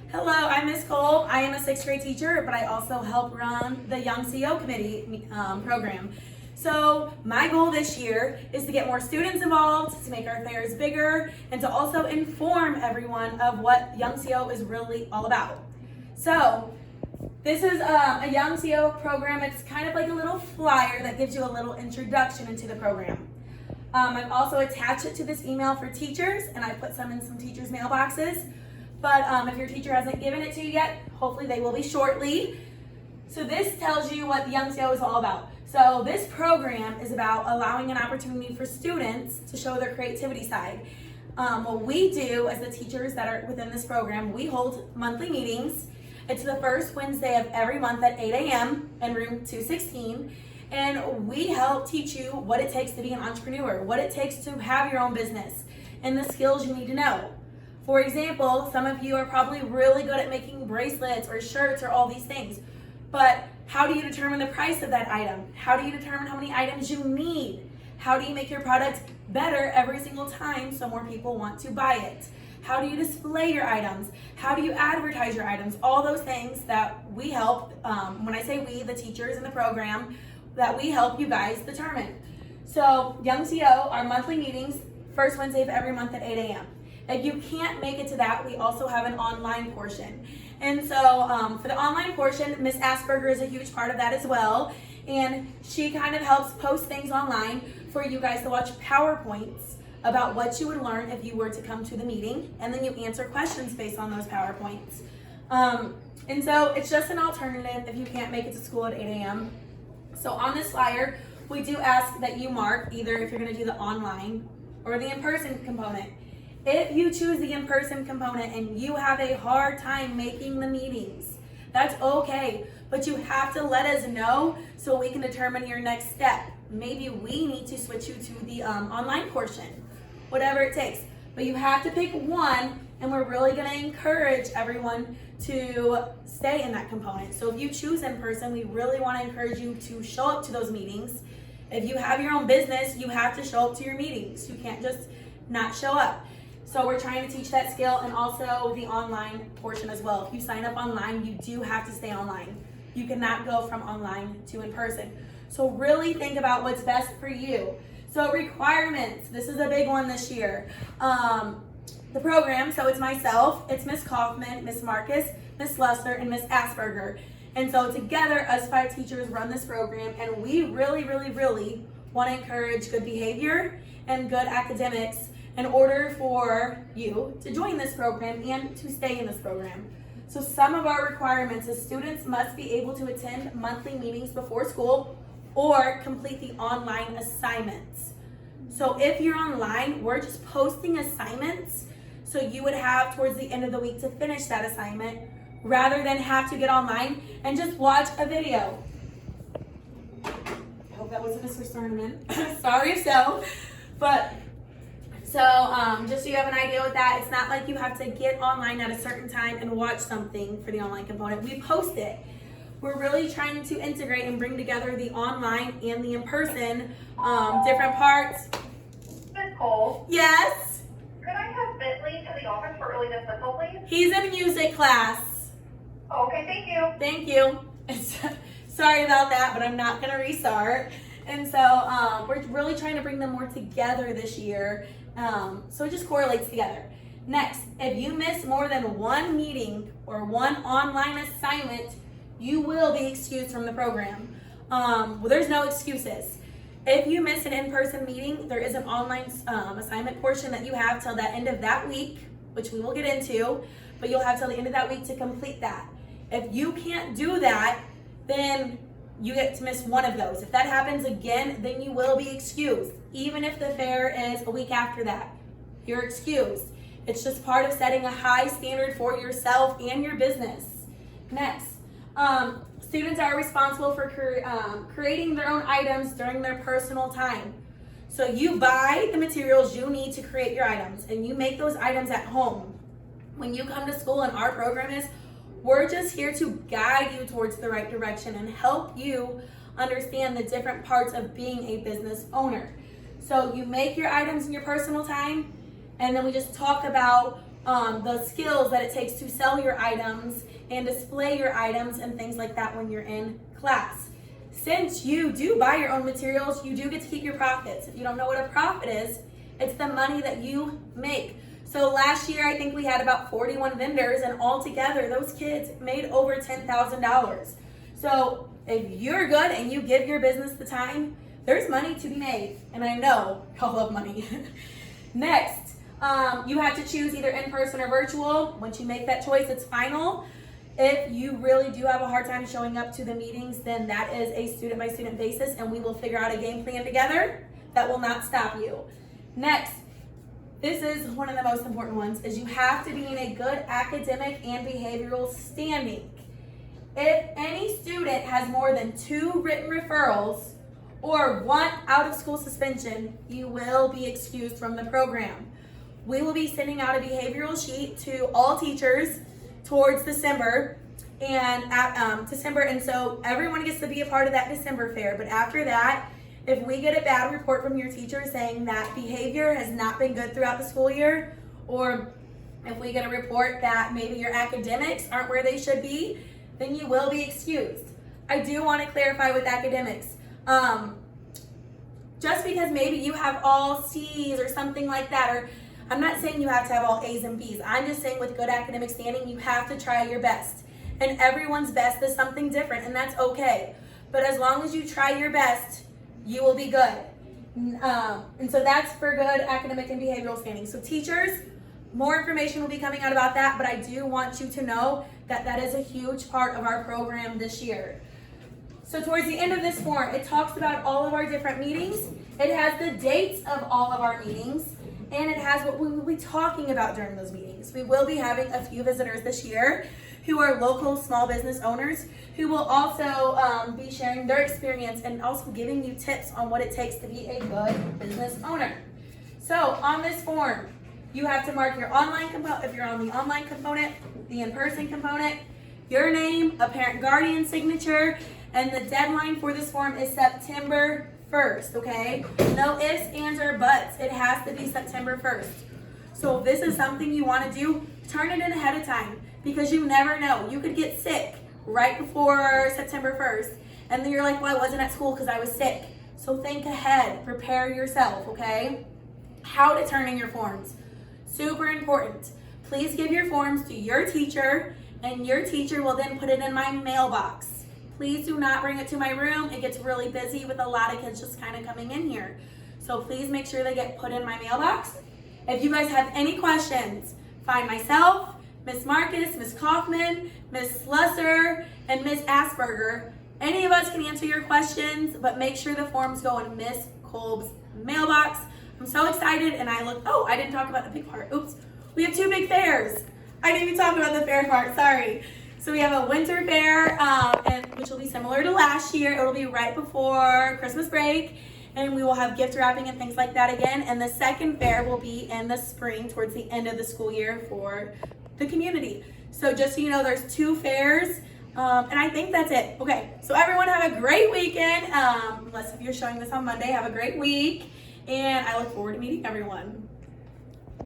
Hello, I'm Miss Cole. I am a sixth grade teacher, but I also help run the Young CEO Committee program. So my goal this year is to get more students involved, to make our fairs bigger, and to also inform everyone of what Young CEO is really all about. So this is a Young CEO program. It's kind of like a little flyer that gives you a little introduction into the program. I've also attached it to this email for teachers, and I put some in some teachers' mailboxes. But if your teacher hasn't given it to you yet, hopefully they will be shortly. So this tells you what the Young CEO is all about. So this program is about allowing an opportunity for students to show their creativity side. What we do as the teachers that are within this program, we hold monthly meetings. It's the first Wednesday of every month at 8 a.m. in room 216. And we help teach you what it takes to be an entrepreneur, what it takes to have your own business, and the skills you need to know. For example, some of you are probably really good at making bracelets or shirts or all these things. But how do you determine the price of that item? How do you determine how many items you need? How do you make your product better every single time so more people want to buy it? How do you display your items? How do you advertise your items? All those things that we help, when I say we, the teachers in the program, that we help you guys determine. So Young CEO, our monthly meetings, first Wednesday of every month at 8 a.m. If you can't make it to that, we also have an online portion. And so for the online portion, Miss Asperger is a huge part of that as well. And she kind of helps post things online for you guys to watch PowerPoints about what you would learn if you were to come to the meeting. And then you answer questions based on those PowerPoints. And so it's just an alternative if you can't make it to school at 8 a.m. So on this flyer, we do ask that you mark either if you're going to do the online or the in-person component. If you choose the in-person component and you have a hard time making the meetings, that's okay, but you have to let us know so we can determine your next step. Maybe we need to switch you to the online portion, whatever it takes. But you have to pick one, and we're really going to encourage everyone to stay in that component. So if you choose in person, we really want to encourage you to show up to those meetings. If you have your own business, you have to show up to your meetings. You can't just not show up. So we're trying to teach that skill, and also the online portion as well. If you sign up online, you do have to stay online. You cannot go from online to in person. So really think about what's best for you. So requirements, this is a big one this year. The program, so it's myself, it's Miss Kaufman, Miss Marcus, Miss Lester, and Miss Asperger. And so together, us 5 teachers run this program, and we really want to encourage good behavior and good academics in order for you to join this program and to stay in this program. So some of our requirements is students must be able to attend monthly meetings before school or complete the online assignments. So if you're online, we're just posting assignments so you would have towards the end of the week to finish that assignment rather than have to get online and just watch a video. I hope that wasn't a Swiss tournament. Sorry if so, but so just so you have an idea with that, it's not like you have to get online at a certain time and watch something for the online component. We post it. We're really trying to integrate and bring together the online and the in-person different parts. Miss Cole, Yes? could I have Bentley to the office for early dismissal, please? He's in music class. Okay, thank you. Thank you. Sorry about that, but I'm not going to restart. And so we're really trying to bring them more together this year. So it just correlates together. Next, if you miss more than one meeting or one online assignment, you will be excused from the program. Well, there's no excuses. If you miss an in-person meeting, there is an online assignment portion that you have till the end of that week, which we will get into, but you'll have till the end of that week to complete that. If you can't do that, then you get to miss one of those. If that happens again, then you will be excused. Even if the fair is a week after that, you're excused. It's just part of setting a high standard for yourself and your business. Next, students are responsible for creating their own items during their personal time. So you buy the materials you need to create your items, and you make those items at home. When you come to school, and our program is, we're just here to guide you towards the right direction and help you understand the different parts of being a business owner. So you make your items in your personal time, and then we just talk about the skills that it takes to sell your items and display your items and things like that when you're in class. Since you do buy your own materials, you do get to keep your profits. If you don't know what a profit is, it's the money that you make. So last year, I think we had about 41 vendors, and altogether, those kids made over $10,000. So if you're good and you give your business the time, there's money to be made. And I know y'all love money. Next, you have to choose either in person or virtual. Once you make that choice, it's final. If you really do have a hard time showing up to the meetings, then that is a student by student basis, and we will figure out a game plan together that will not stop you. Next, this is one of the most important ones, is you have to be in a good academic and behavioral standing. If any student has more than 2 written referrals or 1 out of school suspension, you will be excused from the program. We will be sending out a behavioral sheet to all teachers towards December, and so everyone gets to be a part of that December fair. But after that, if we get a bad report from your teacher saying that behavior has not been good throughout the school year, or if we get a report that maybe your academics aren't where they should be, then you will be excused. I do want to clarify with academics. Just because maybe you have all C's or something like that, or I'm not saying you have to have all A's and B's. I'm just saying with good academic standing, you have to try your best. And everyone's best is something different, and that's okay. But as long as you try your best, you will be good. And so that's for good academic and behavioral standing. So teachers, more information will be coming out about that, but I do want you to know that that is a huge part of our program this year. So towards the end of this form, it talks about all of our different meetings. It has the dates of all of our meetings, and it has what we will be talking about during those meetings. We will be having a few visitors this year who are local small business owners who will also be sharing their experience and also giving you tips on what it takes to be a good business owner. So on this form, you have to mark your online component, if you're on the online component, the in-person component, your name, a parent guardian signature, and the deadline for this form is September 1st, okay? No ifs, ands, or buts. It has to be September 1st. So if this is something you want to do, turn it in ahead of time, because you never know. You could get sick right before September 1st, and then you're like, well, I wasn't at school because I was sick. So think ahead, prepare yourself, okay? How to turn in your forms. Super important. Please give your forms to your teacher, and your teacher will then put it in my mailbox. Please do not bring it to my room. It gets really busy with a lot of kids just kind of coming in here. So please make sure they get put in my mailbox. If you guys have any questions, find myself, Miss Marcus, Miss Kaufman, Miss Slusser, and Miss Asperger. Any of us can answer your questions, but make sure the forms go in Miss Kolb's mailbox. I'm so excited, and I didn't talk about the big part. Oops, we have 2 big fairs. I didn't even talk about the fair part, sorry. So we have a winter fair, which will be similar to last year. It will be right before Christmas break, and we will have gift wrapping and things like that again. And the second fair will be in the spring, towards the end of the school year for the community. So just so you know, there's 2 fairs, and I think that's it. Okay, so everyone have a great weekend. Unless if you're showing this on Monday, have a great week, and I look forward to meeting everyone.